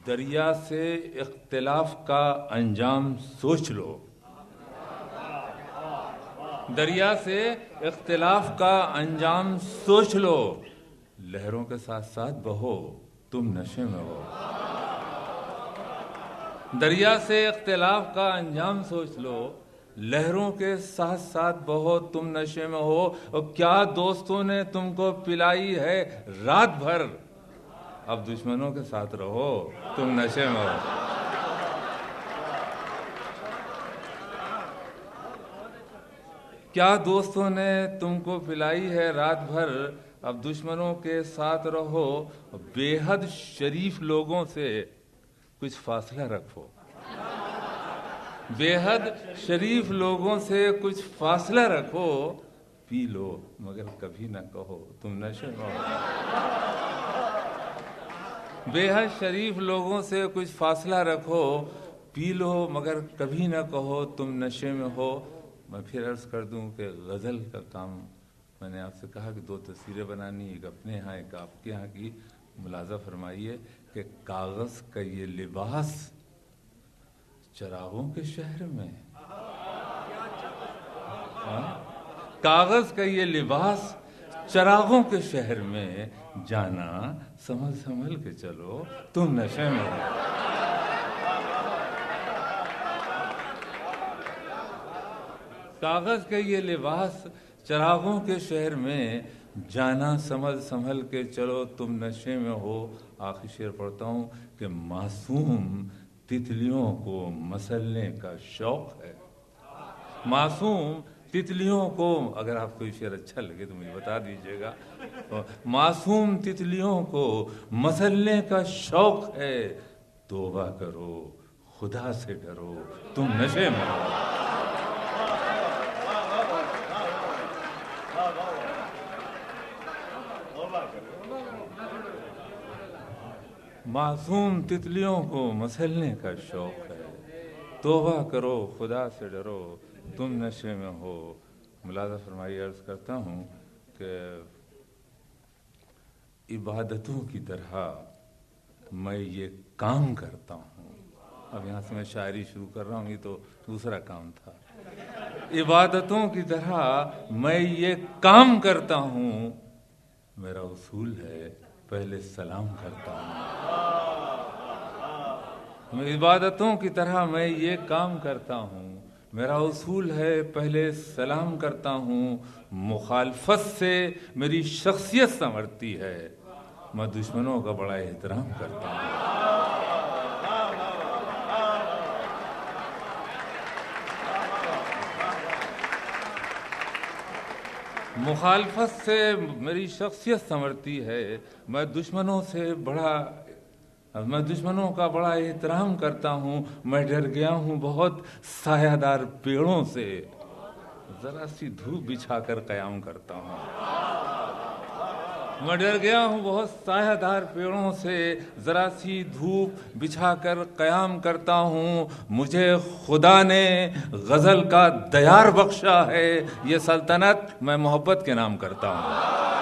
دریا سے اختلاف کا انجام سوچ لو، دریا سے اختلاف کا انجام سوچ لو، لہروں کے ساتھ ساتھ بہو، تم نشے میں ہو۔ دریا سے اختلاف کا انجام سوچ لو، لہروں کے ساتھ ساتھ بہو، تم نشے میں ہو۔ اور کیا دوستوں نے تم کو پلائی ہے رات بھر، اب دشمنوں کے ساتھ رہو، تم نشے میں ہو۔ کیا دوستوں نے تم کو پلائی ہے رات بھر، اب دشمنوں کے ساتھ رہو۔ بے حد شریف لوگوں سے کچھ فاصلہ رکھو، بے حد شریف لوگوں سے کچھ فاصلہ رکھو، پی لو مگر کبھی نہ کہو تم نشے میں ہو۔ بے حد شریف لوگوں سے کچھ فاصلہ رکھو، پی لو مگر کبھی نہ کہو تم نشے میں ہو۔ میں پھر عرض کر دوں کہ غزل کا کام، میں نے آپ سے کہا کہ 2 تصویریں بنانی، ایک اپنے ہاں ایک آپ کے یہاں کی۔ ملاحظہ فرمائیے کہ کاغذ کا یہ لباس چراغوں کے شہر میں، کاغذ کا یہ لباس چراغوں کے شہر میں، جانا سنبھل سنبھل کے چلو، تم نشے میں ہو۔ کاغذ کا یہ لباس چراغوں کے شہر میں، جانا سنبھل سنبھل کے چلو، تم نشے میں ہو۔ آخری شعر پڑھتا ہوں کہ معصوم تتلیوں کو مسلنے کا شوق ہے، معصوم تتلیوں کو، اگر آپ کو یہ شعر اچھا لگے تو مجھے بتا دیجیے گا۔ معصوم تتلیوں کو مسلنے کا شوق ہے، توبہ کرو خدا سے ڈرو، تم نشے میں ہو۔ معصوم تتلیوں کو مسلنے کا شوق ہے، توبہ کرو خدا سے ڈرو، تم نشے میں ہو۔ ملاحظہ فرمائیے، عرض کرتا ہوں کہ عبادتوں کی طرح میں یہ کام کرتا ہوں۔ اب یہاں سے میں شاعری شروع کر رہا ہوں، یہ تو دوسرا کام تھا۔ عبادتوں کی طرح میں یہ کام کرتا ہوں، میرا اصول ہے پہلے سلام کرتا ہوں۔ عبادتوں کی طرح میں یہ کام کرتا ہوں، میرا اصول ہے پہلے سلام کرتا ہوں۔ مخالفت سے میری شخصیت سنورتی ہے، میں دشمنوں کا بڑا احترام کرتا ہوں۔ مخالفت سے میری شخصیت سنورتی ہے، میں دشمنوں کا بڑا احترام کرتا ہوں۔ میں ڈر گیا ہوں بہت سایہ دار پیڑوں سے، ذرا سی دھوپ بچھا کر قیام کرتا ہوں۔ میں ڈر گیا ہوں بہت سایہ دار پیڑوں سے، ذرا سی دھوپ بچھا کر قیام کرتا ہوں۔ مجھے خدا نے غزل کا دیار بخشا ہے، یہ سلطنت میں محبت کے نام کرتا ہوں۔